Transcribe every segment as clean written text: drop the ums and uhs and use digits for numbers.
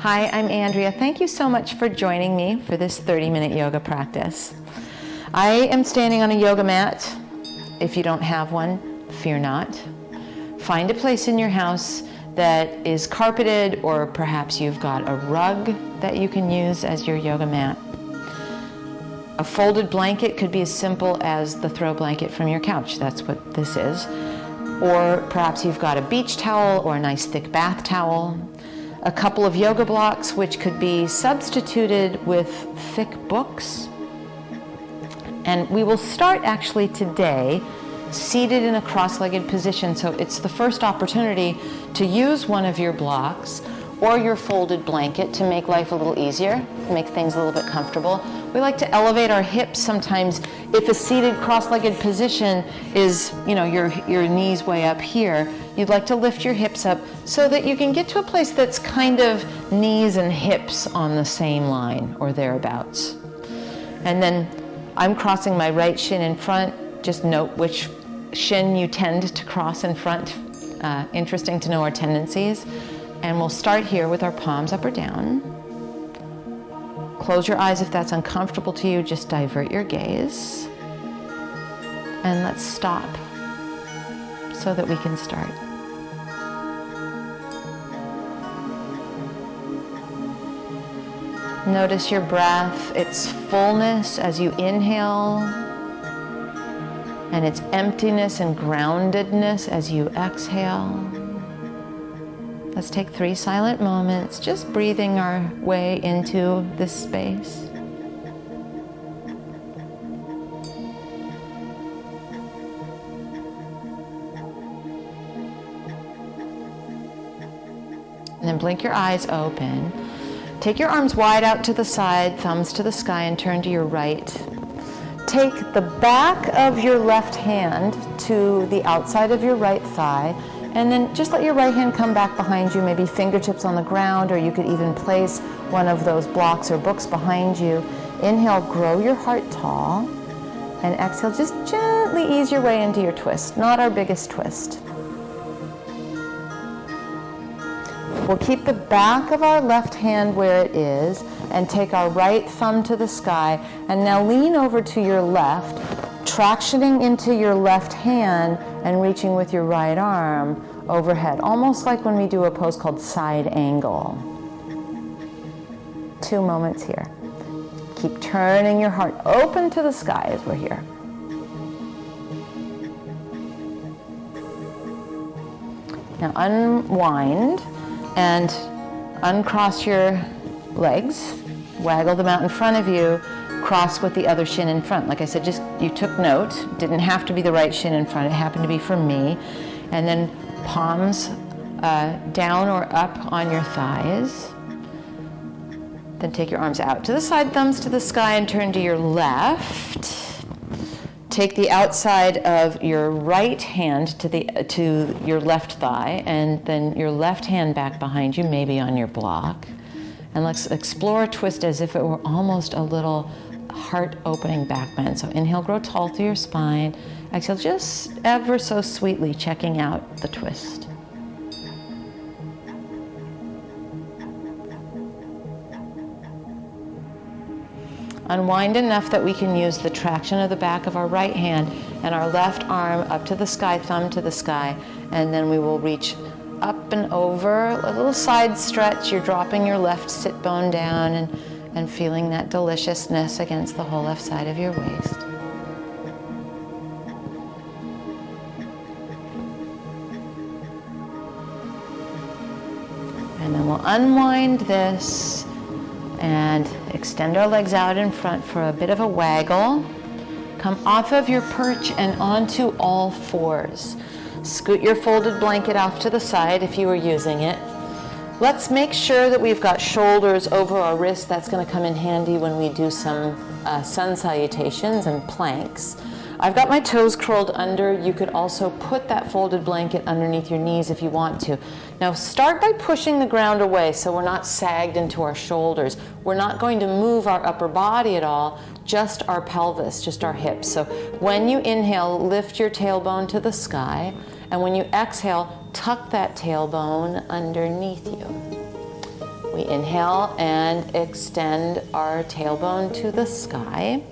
Hi, I'm Andrea. Thank you so much for joining me for this 30-minute yoga practice. I am standing on a yoga mat. If you don't have one, fear not. Find a place in your house that is carpeted, or perhaps you've got a rug that you can use as your yoga mat. A folded blanket could be as simple as the throw blanket from your couch. That's what this is. Or perhaps you've got a beach towel or a nice thick bath towel. A couple of yoga blocks, which could be substituted with thick books. And we will start actually today seated in a cross-legged position. So it's the first opportunity to use one of your blocks or your folded blanket to make life a little easier, make things a little bit comfortable. We like to elevate our hips sometimes. If a seated cross-legged position is, your knees way up here, you'd like to lift your hips up so that you can get to a place that's kind of knees and hips on the same line or thereabouts. And then I'm crossing my right shin in front. Just note which shin you tend to cross in front. Interesting to know our tendencies. And we'll start here with our palms up or down. Close your eyes if that's uncomfortable to you. Just divert your gaze. And let's stop so that we can start. Notice your breath, its fullness as you inhale, and its emptiness and groundedness as you exhale. Let's take 3 silent moments, just breathing our way into this space. And then blink your eyes open. Take your arms wide out to the side, thumbs to the sky, and turn to your right. Take the back of your left hand to the outside of your right thigh, and then just let your right hand come back behind you, maybe fingertips on the ground, or you could even place one of those blocks or books behind you. Inhale, grow your heart tall, and exhale, just gently ease your way into your twist, not our biggest twist. We'll keep the back of our left hand where it is and take our right thumb to the sky, and now lean over to your left, tractioning into your left hand and reaching with your right arm overhead, almost like when we do a pose called side angle. 2 moments here. Keep turning your heart open to the sky as we're here. Now unwind and uncross your legs, waggle them out in front of you, cross with the other shin in front. Like I said, just you took note, didn't have to be the right shin in front, it happened to be for me. And then palms down or up on your thighs. Then take your arms out to the side, thumbs to the sky, and turn to your left. Take the outside of your right hand to your left thigh, and then your left hand back behind you, maybe on your block. And let's explore a twist as if it were almost a little heart-opening back bend. So inhale, grow tall through your spine. Exhale, just ever so sweetly checking out the twist. Unwind enough that we can use the traction of the back of our right hand and our left arm up to the sky, thumb to the sky, and then we will reach up and over, a little side stretch. You're dropping your left sit bone down and feeling that deliciousness against the whole left side of your waist. And then we'll unwind this and extend our legs out in front for a bit of a waggle. Come off of your perch and onto all fours. Scoot your folded blanket off to the side if you were using it. Let's make sure that we've got shoulders over our wrists. That's going to come in handy when we do some sun salutations and planks. I've got my toes curled under. You could also put that folded blanket underneath your knees if you want to. Now start by pushing the ground away so we're not sagged into our shoulders. We're not going to move our upper body at all, just our pelvis, just our hips. So when you inhale, lift your tailbone to the sky, and when you exhale, tuck that tailbone underneath you. We inhale and extend our tailbone to the sky.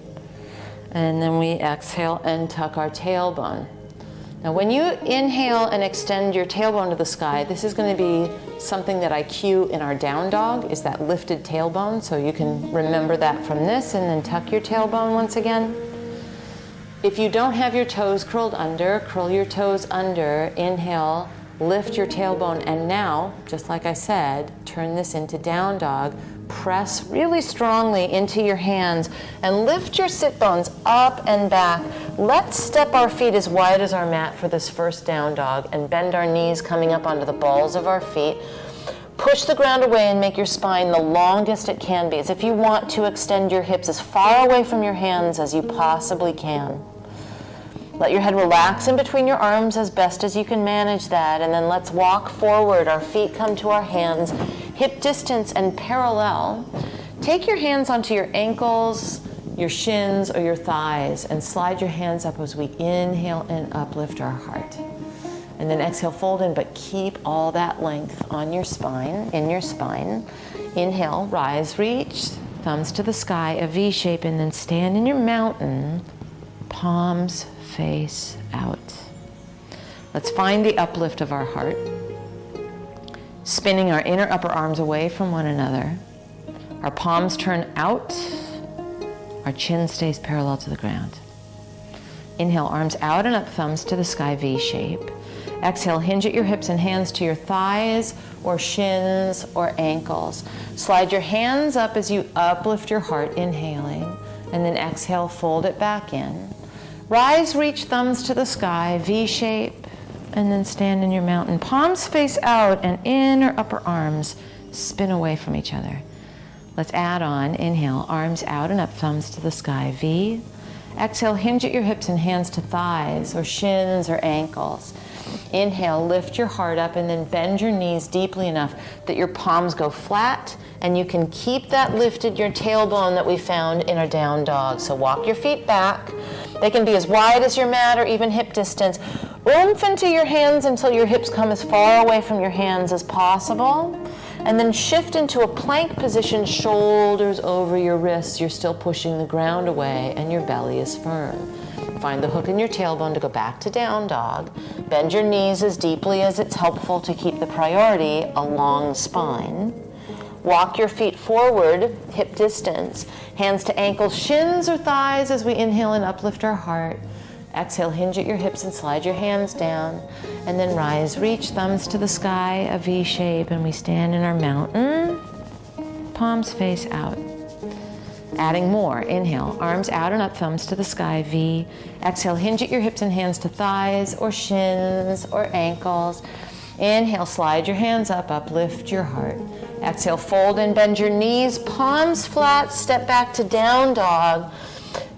And then we exhale and tuck our tailbone. Now when you inhale and extend your tailbone to the sky, this is going to be something that I cue in our down dog, is that lifted tailbone. So you can remember that from this, and then tuck your tailbone once again. If you don't have your toes curled under, curl your toes under, inhale, lift your tailbone, and now, just like I said, turn this into down dog. Press really strongly into your hands and lift your sit bones up and back. Let's step our feet as wide as our mat for this first down dog and bend our knees coming up onto the balls of our feet. Push the ground away and make your spine the longest it can be, as if you want to extend your hips as far away from your hands as you possibly can. Let your head relax in between your arms as best as you can manage that, and then let's walk forward. Our feet come to our hands, hip distance and parallel. Take your hands onto your ankles, your shins, or your thighs, and slide your hands up as we inhale and uplift our heart. And then exhale, fold in, but keep all that length on your spine, in your spine. Inhale, rise, reach, thumbs to the sky, a V shape, and then stand in your mountain, palms face out. Let's find the uplift of our heart, spinning our inner upper arms away from one another. Our palms turn out, our chin stays parallel to the ground. Inhale, arms out and up, thumbs to the sky, V shape. Exhale, hinge at your hips and hands to your thighs or shins or ankles. Slide your hands up as you uplift your heart, inhaling, and then exhale, fold it back in. Rise, reach, thumbs to the sky, V shape, and then stand in your mountain. Palms face out and inner upper arms spin away from each other. Let's add on, inhale, arms out and up, thumbs to the sky, V. Exhale, hinge at your hips and hands to thighs or shins or ankles. Inhale, lift your heart up and then bend your knees deeply enough that your palms go flat, and you can keep that lifted, your tailbone that we found in our down dog. So walk your feet back. They can be as wide as your mat or even hip distance. Oomph into your hands until your hips come as far away from your hands as possible. And then shift into a plank position, shoulders over your wrists. You're still pushing the ground away and your belly is firm. Find the hook in your tailbone to go back to down dog. Bend your knees as deeply as it's helpful to keep the priority a long spine. Walk your feet forward, hip distance. Hands to ankles, shins or thighs as we inhale and uplift our heart. Exhale, hinge at your hips and slide your hands down. And then rise, reach, thumbs to the sky, a V shape, and we stand in our mountain. Palms face out. Adding more, inhale, arms out and up, thumbs to the sky, V. Exhale, hinge at your hips and hands to thighs or shins or ankles. Inhale, slide your hands up, uplift your heart. Exhale, fold and bend your knees, palms flat, step back to down dog.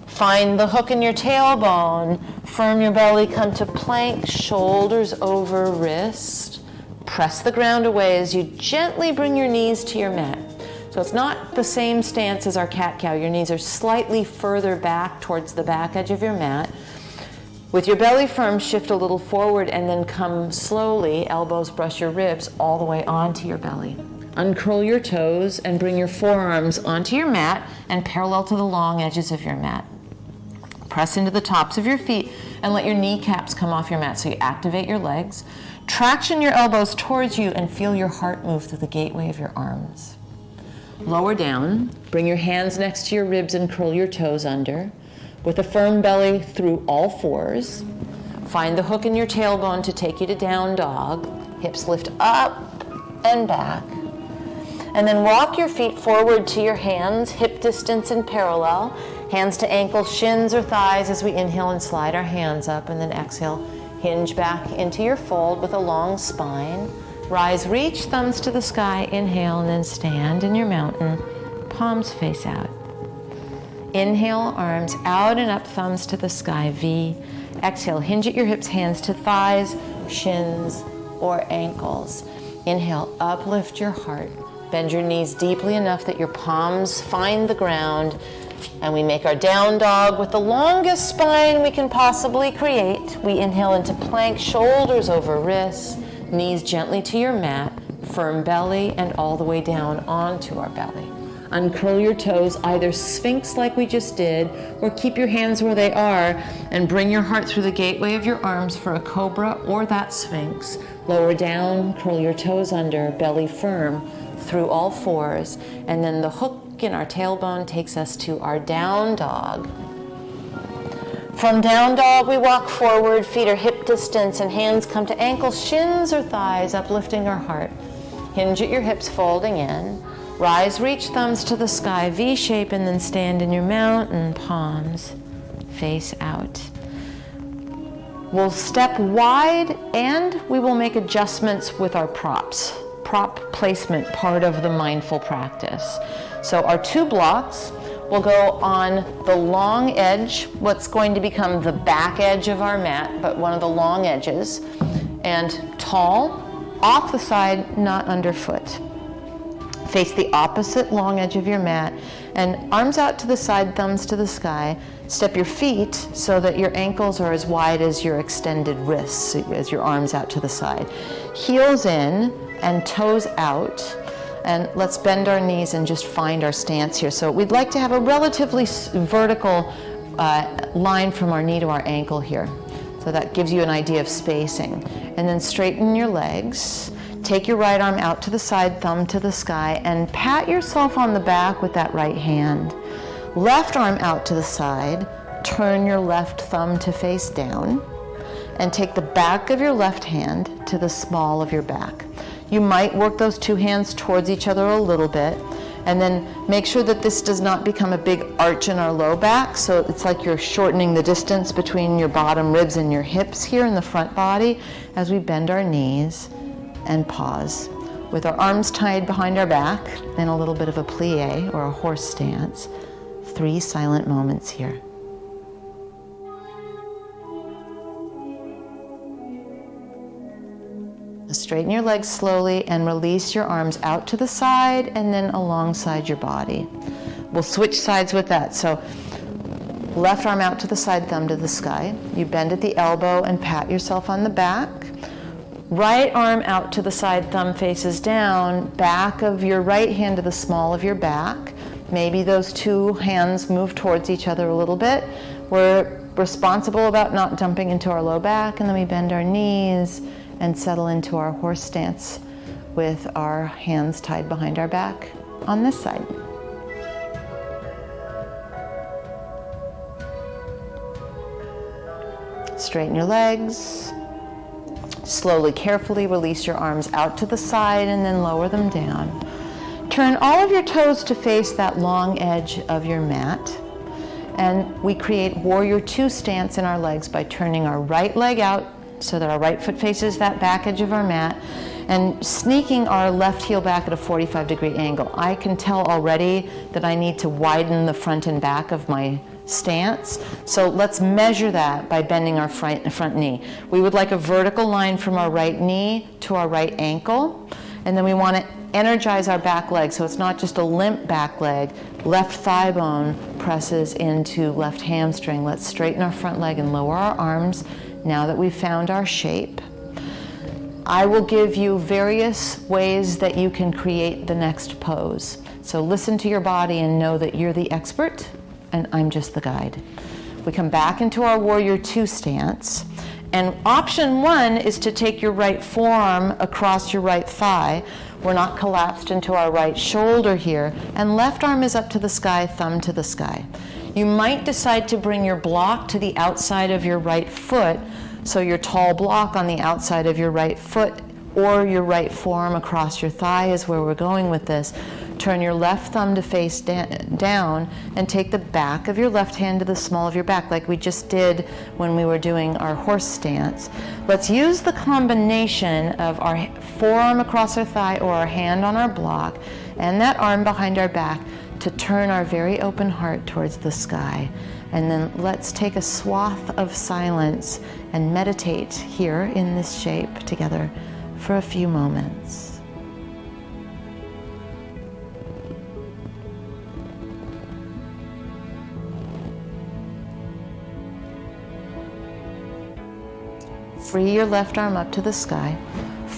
Find the hook in your tailbone, firm your belly, come to plank, shoulders over wrist. Press the ground away as you gently bring your knees to your mat. So it's not the same stance as our cat-cow. Your knees are slightly further back towards the back edge of your mat. With your belly firm, shift a little forward and then come slowly, elbows brush your ribs all the way onto your belly. Uncurl your toes and bring your forearms onto your mat and parallel to the long edges of your mat. Press into the tops of your feet and let your kneecaps come off your mat so you activate your legs. Traction your elbows towards you and feel your heart move through the gateway of your arms. Lower down, bring your hands next to your ribs and curl your toes under. With a firm belly through all fours. Find the hook in your tailbone to take you to down dog. Hips lift up and back. And then walk your feet forward to your hands, hip distance and parallel. Hands to ankles, shins or thighs as we inhale and slide our hands up, and then exhale, hinge back into your fold with a long spine. Rise, reach, thumbs to the sky, inhale, and then stand in your mountain, palms face out. Inhale, arms out and up, thumbs to the sky, V. Exhale, hinge at your hips, hands to thighs, shins, or ankles. Inhale, uplift your heart. Bend your knees deeply enough that your palms find the ground. And we make our down dog with the longest spine we can possibly create. We inhale into plank, shoulders over wrists, knees gently to your mat, firm belly, and all the way down onto our belly. Uncurl your toes, either sphinx like we just did, or keep your hands where they are and bring your heart through the gateway of your arms for a cobra or that sphinx. Lower down, curl your toes under, belly firm through all fours, and then the hook in our tailbone takes us to our down dog. From down dog, we walk forward, feet are hip distance, and hands come to ankles, shins or thighs, uplifting our heart. Hinge at your hips, folding in. Rise, reach thumbs to the sky, V shape, and then stand in your mountain, palms face out. We'll step wide, and we will make adjustments with our props. Prop placement, part of the mindful practice. So our 2 blocks will go on the long edge, what's going to become the back edge of our mat, but one of the long edges, and tall, off the side, not underfoot. Face the opposite long edge of your mat, and arms out to the side, thumbs to the sky. Step your feet so that your ankles are as wide as your extended wrists, as your arms out to the side. Heels in and toes out. And let's bend our knees and just find our stance here. So we'd like to have a relatively vertical line from our knee to our ankle here. So that gives you an idea of spacing. And then straighten your legs. Take your right arm out to the side, thumb to the sky, and pat yourself on the back with that right hand. Left arm out to the side. Turn your left thumb to face down. And take the back of your left hand to the small of your back. You might work those 2 hands towards each other a little bit, and then make sure that this does not become a big arch in our low back, so it's like you're shortening the distance between your bottom ribs and your hips here in the front body as we bend our knees and pause. With our arms tied behind our back and a little bit of a plie or a horse stance. 3 silent moments here. Straighten your legs slowly and release your arms out to the side and then alongside your body. We'll switch sides with that. So left arm out to the side, thumb to the sky. You bend at the elbow and pat yourself on the back. Right arm out to the side, thumb faces down. Back of your right hand to the small of your back. Maybe those 2 hands move towards each other a little bit. We're responsible about not dumping into our low back, and then we bend our knees and settle into our horse stance with our hands tied behind our back on this side. Straighten your legs. Slowly, carefully release your arms out to the side and then lower them down. Turn all of your toes to face that long edge of your mat. And we create warrior 2 stance in our legs by turning our right leg out so that our right foot faces that back edge of our mat, and sneaking our left heel back at a 45-degree angle. I can tell already that I need to widen the front and back of my stance, so let's measure that by bending our front knee. We would like a vertical line from our right knee to our right ankle, and then we want to energize our back leg so it's not just a limp back leg. Left thigh bone presses into left hamstring. Let's straighten our front leg and lower our arms. Now that we've found our shape, I will give you various ways that you can create the next pose. So listen to your body and know that you're the expert and I'm just the guide. We come back into our warrior 2 stance, and option 1 is to take your right forearm across your right thigh. We're not collapsed into our right shoulder here, and left arm is up to the sky, thumb to the sky. You might decide to bring your block to the outside of your right foot, so your tall block on the outside of your right foot or your right forearm across your thigh is where we're going with this. Turn your left thumb to face down and take the back of your left hand to the small of your back like we just did when we were doing our horse stance. Let's use the combination of our forearm across our thigh or our hand on our block and that arm behind our back to turn our very open heart towards the sky. And then let's take a swath of silence and meditate here in this shape together for a few moments. Free your left arm up to the sky.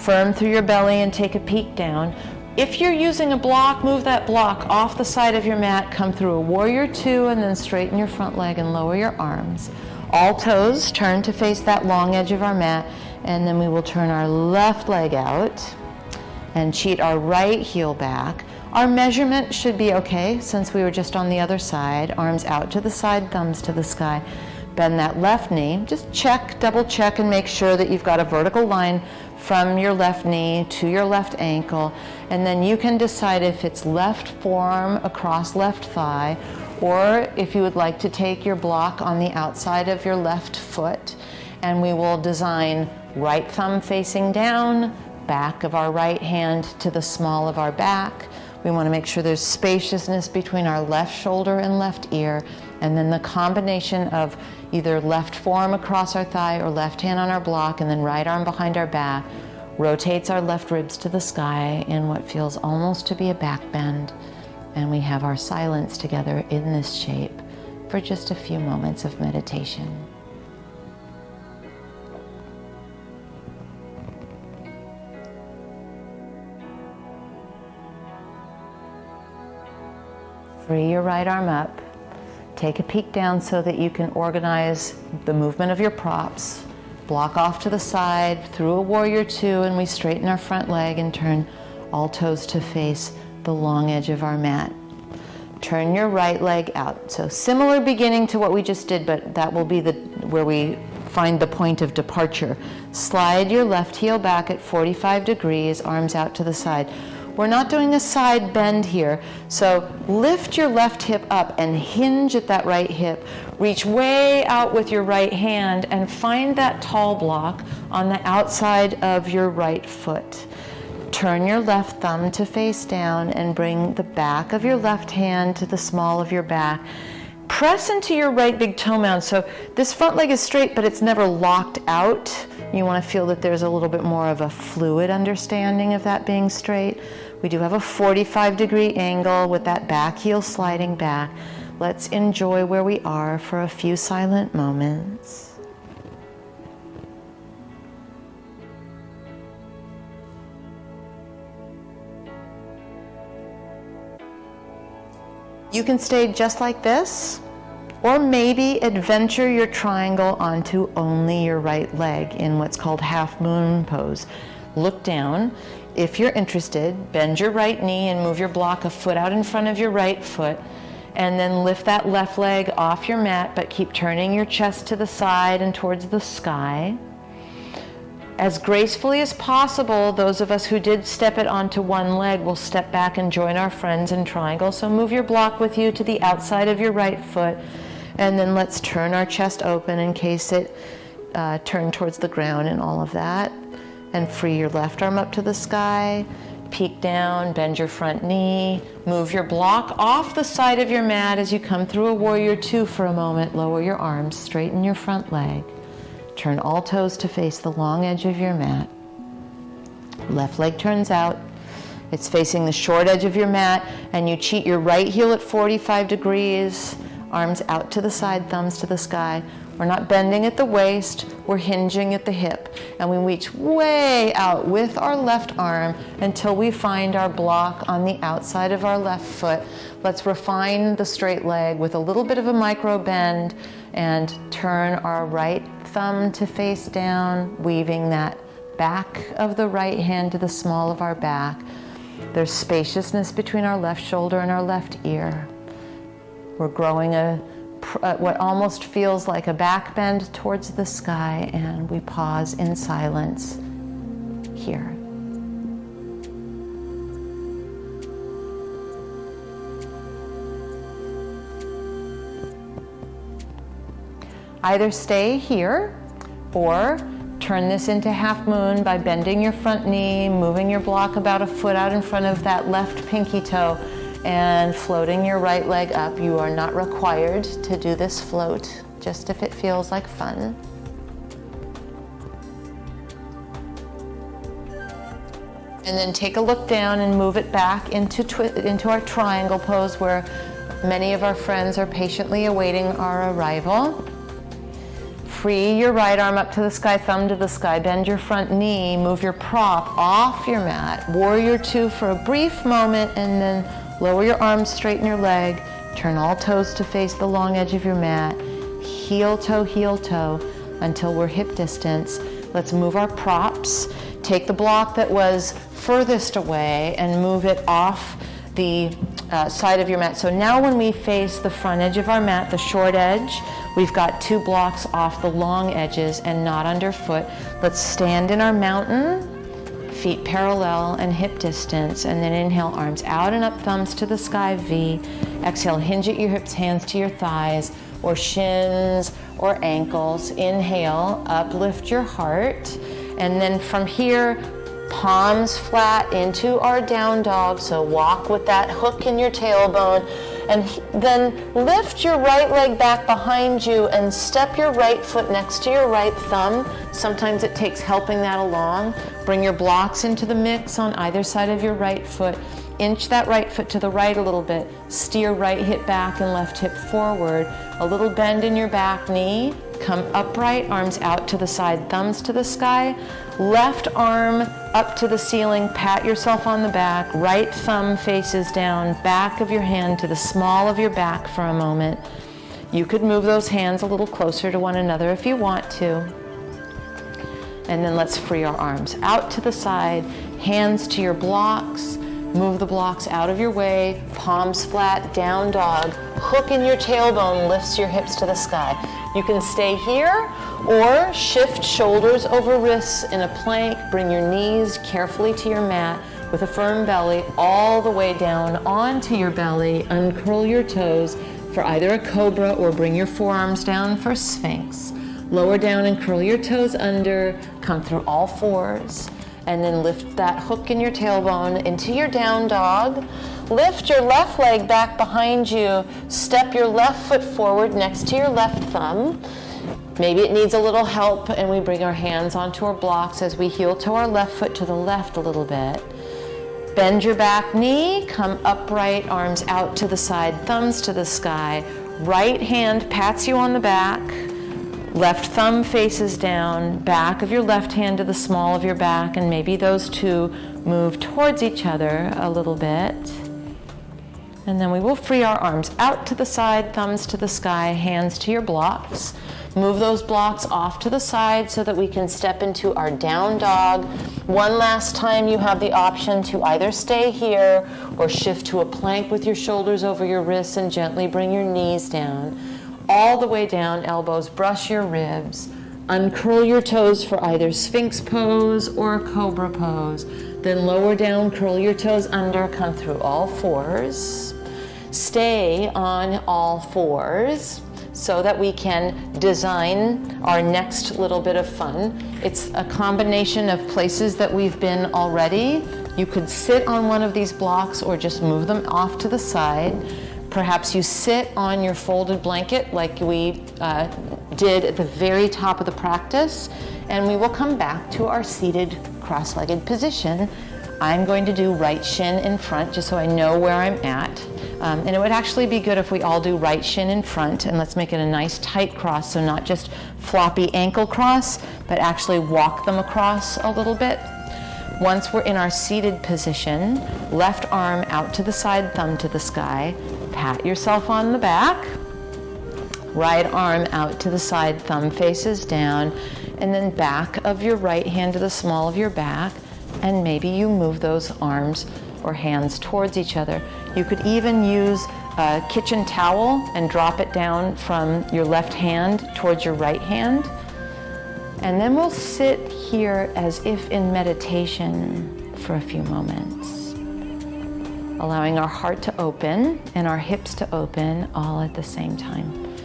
firm through your belly and take a peek down. If you're using a block, move that block off the side of your mat, come through a warrior two, and then straighten your front leg and lower your arms. All toes turn to face that long edge of our mat, and then we will turn our left leg out and cheat our right heel back. Our measurement should be okay since we were just on the other side. Arms out to the side, thumbs to the sky. Bend that left knee. Just check, double check, and make sure that you've got a vertical line from your left knee to your left ankle. And then you can decide if it's left forearm across left thigh, or if you would like to take your block on the outside of your left foot. And we will design right thumb facing down, back of our right hand to the small of our back. We want to make sure there's spaciousness between our left shoulder and left ear, and then the combination of either left forearm across our thigh or left hand on our block and then right arm behind our back rotates our left ribs to the sky in what feels almost to be a back bend. And we have our silence together in this shape for just a few moments of meditation. Free your right arm up. Take a peek down so that you can organize the movement of your props. Block off to the side through a warrior two, and we straighten our front leg and turn all toes to face the long edge of our mat. Turn your right leg out. So similar beginning to what we just did, but that will be where we find the point of departure. Slide your left heel back at 45 degrees, arms out to the side. We're not doing a side bend here, so lift your left hip up and hinge at that right hip. Reach way out with your right hand and find that tall block on the outside of your right foot. Turn your left thumb to face down and bring the back of your left hand to the small of your back. Press into your right big toe mound. So this front leg is straight, but it's never locked out. You want to feel that there's a little bit more of a fluid understanding of that being straight. We do have a 45-degree angle with that back heel sliding back. Let's enjoy where we are for a few silent moments. You can stay just like this, or maybe adventure your triangle onto only your right leg in what's called half moon pose. Look down. If you're interested, bend your right knee and move your block a foot out in front of your right foot, and then lift that left leg off your mat, but keep turning your chest to the side and towards the sky. As gracefully as possible, those of us who did step it onto one leg will step back and join our friends in triangle. So move your block with you to the outside of your right foot, and then let's turn our chest open in case it turned towards the ground and all of that. And free your left arm up to the sky, peek down, bend your front knee, move your block off the side of your mat as you come through a warrior two for a moment. Lower your arms, straighten your front leg. Turn all toes to face the long edge of your mat. Left leg turns out. It's facing the short edge of your mat, and you cheat your right heel at 45 degrees, arms out to the side, thumbs to the sky. We're not bending at the waist, we're hinging at the hip. And we reach way out with our left arm until we find our block on the outside of our left foot. Let's refine the straight leg with a little bit of a micro bend and turn our right thumb to face down, weaving that back of the right hand to the small of our back. There's spaciousness between our left shoulder and our left ear. We're growing what almost feels like a back bend towards the sky, and we pause in silence here. Either stay here or turn this into half moon by bending your front knee, moving your block about a foot out in front of that left pinky toe, and floating your right leg up. You are not required to do this float, just if it feels like fun. And then take a look down and move it back into our triangle pose, where many of our friends are patiently awaiting our arrival. free your right arm up to the sky, thumb to the sky, bend your front knee, move your prop off your mat, warrior two for a brief moment, and then lower your arms, straighten your leg, turn all toes to face the long edge of your mat, heel toe, until we're hip distance. Let's move our props. Take the block that was furthest away and move it off the side of your mat. So now when we face the front edge of our mat, the short edge, we've got 2 blocks off the long edges and not underfoot. Let's stand in our mountain, feet parallel and hip distance, and then inhale, arms out and up, thumbs to the sky, V. Exhale, hinge at your hips, hands to your thighs or shins or ankles. Inhale, uplift your heart, and then from here, palms flat into our down dog. So walk with that hook in your tailbone, and then lift your right leg back behind you and step your right foot next to your right thumb. Sometimes it takes helping that along. Bring your blocks into the mix on either side of your right foot. Inch that right foot to the right a little bit. Steer right hip back and left hip forward. A little bend in your back knee. Come upright, arms out to the side, thumbs to the sky. Left arm up to the ceiling, pat yourself on the back. Right thumb faces down, back of your hand to the small of your back for a moment. You could move those hands a little closer to one another if you want to. And then let's free our arms out to the side, hands to your blocks. Move the blocks out of your way, palms flat, down dog. Hook in your tailbone lifts your hips to the sky. You can stay here or shift shoulders over wrists in a plank. Bring your knees carefully to your mat with a firm belly all the way down onto your belly. Uncurl your toes for either a cobra or bring your forearms down for Sphinx. Lower down and curl your toes under. Come through all fours. And then lift that hook in your tailbone into your down dog. Lift your left leg back behind you. Step your left foot forward next to your left thumb. Maybe it needs a little help, and we bring our hands onto our blocks as we heel toe our left foot to the left a little bit. Bend your back knee, come upright, arms out to the side, thumbs to the sky. Right hand pats you on the back. Left thumb faces down, back of your left hand to the small of your back, and maybe those two move towards each other a little bit. And then we will free our arms out to the side, thumbs to the sky, hands to your blocks. Move those blocks off to the side so that we can step into our down dog. One last time, you have the option to either stay here or shift to a plank with your shoulders over your wrists and gently bring your knees down. All the way down, elbows brush your ribs. Uncurl your toes for either Sphinx pose or Cobra pose. Then lower down, curl your toes under, come through all fours. Stay on all fours so that we can design our next little bit of fun. It's a combination of places that we've been already. You could sit on one of these blocks or just move them off to the side. Perhaps you sit on your folded blanket like we did at the very top of the practice, and we will come back to our seated cross-legged position. I'm going to do right shin in front just so I know where I'm at. And it would actually be good if we all do right shin in front, and let's make it a nice tight cross, so not just floppy ankle cross, but actually walk them across a little bit. Once we're in our seated position, left arm out to the side, thumb to the sky, pat yourself on the back, right arm out to the side, thumb faces down, and then back of your right hand to the small of your back, and maybe you move those arms or hands towards each other. You could even use a kitchen towel and drop it down from your left hand towards your right hand. And then we'll sit here as if in meditation for a few moments, allowing our heart to open and our hips to open all at the same time.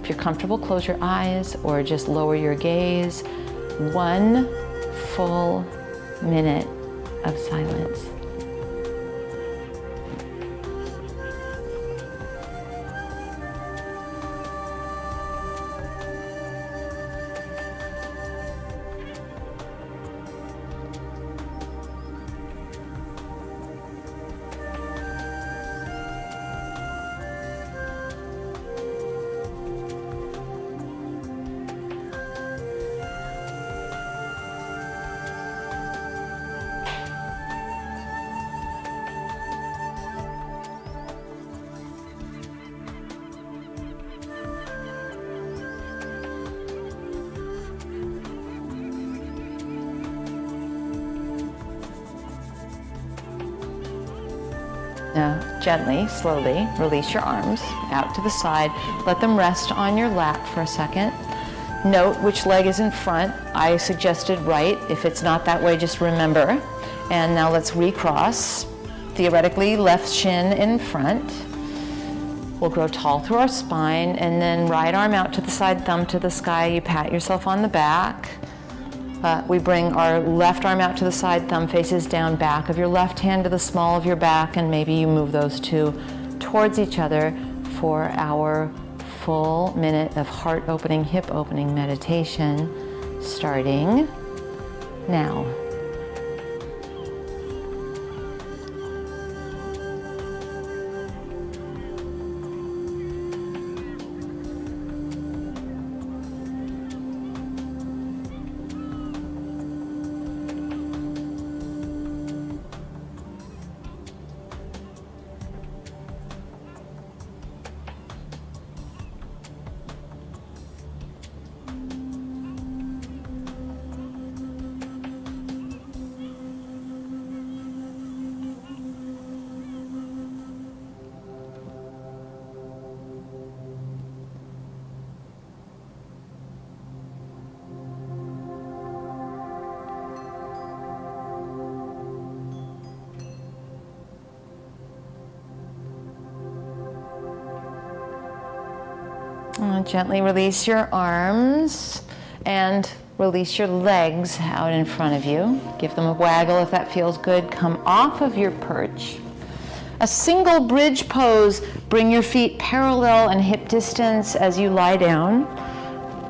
If you're comfortable, close your eyes or just lower your gaze. 1 full minute of silence. Now, gently, slowly, release your arms out to the side. Let them rest on your lap for a second. Note which leg is in front. I suggested right. If it's not that way, just remember. And now let's recross. Theoretically, left shin in front. We'll grow tall through our spine, and then right arm out to the side, thumb to the sky. You pat yourself on the back. We bring our left arm out to the side, thumb faces down, back of your left hand to the small of your back, and maybe you move those two towards each other for our full minute of heart-opening, hip-opening meditation, starting now. Gently release your arms and release your legs out in front of you. Give them a waggle if that feels good. Come off of your perch. A single bridge pose. Bring your feet parallel and hip distance as you lie down.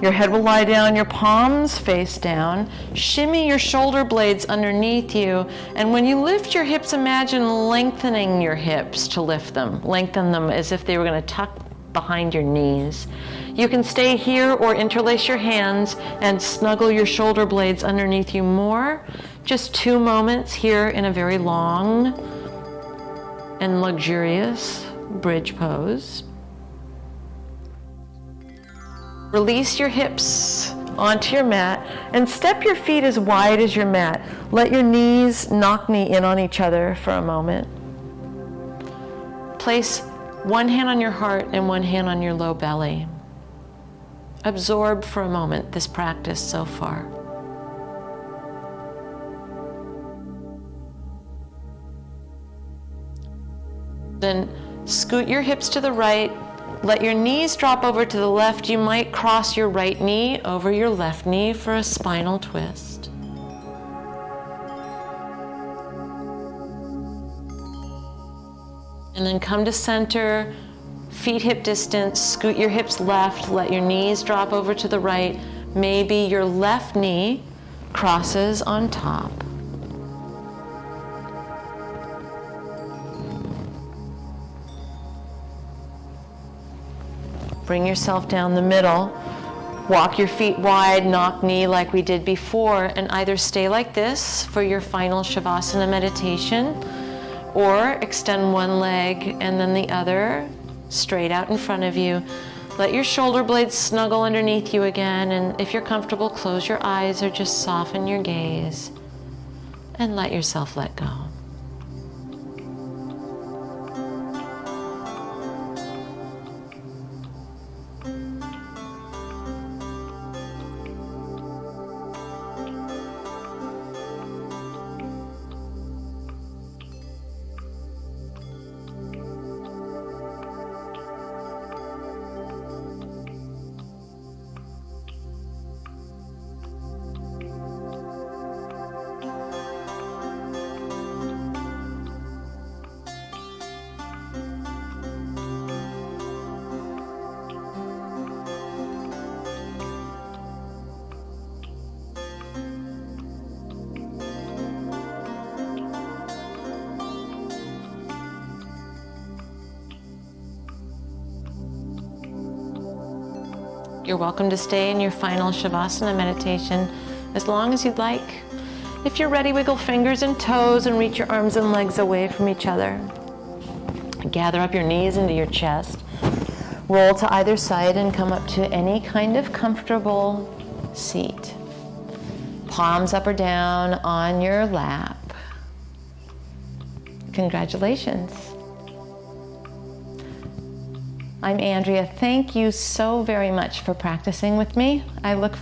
Your head will lie down, your palms face down. Shimmy your shoulder blades underneath you. And when you lift your hips, imagine lengthening your hips to lift them. Lengthen them as if they were going to tuck behind your knees. You can stay here or interlace your hands and snuggle your shoulder blades underneath you more. Just 2 moments here in a very long and luxurious bridge pose. Release your hips onto your mat and step your feet as wide as your mat. Let your knees knock knee in on each other for a moment. Place one hand on your heart and one hand on your low belly. Absorb for a moment this practice so far. Then scoot your hips to the right. Let your knees drop over to the left. You might cross your right knee over your left knee for a spinal twist. And then come to center, feet hip distance, scoot your hips left, let your knees drop over to the right. Maybe your left knee crosses on top. Bring yourself down the middle. Walk your feet wide, knock knee like we did before, and either stay like this for your final Shavasana meditation, or extend one leg and then the other straight out in front of you. Let your shoulder blades snuggle underneath you again, and if you're comfortable, close your eyes or just soften your gaze and let yourself let go. You're welcome to stay in your final Shavasana meditation as long as you'd like. If you're ready, wiggle fingers and toes and reach your arms and legs away from each other. Gather up your knees into your chest. Roll to either side and come up to any kind of comfortable seat. Palms up or down on your lap. Congratulations. I'm Andrea. Thank you so very much for practicing with me. I look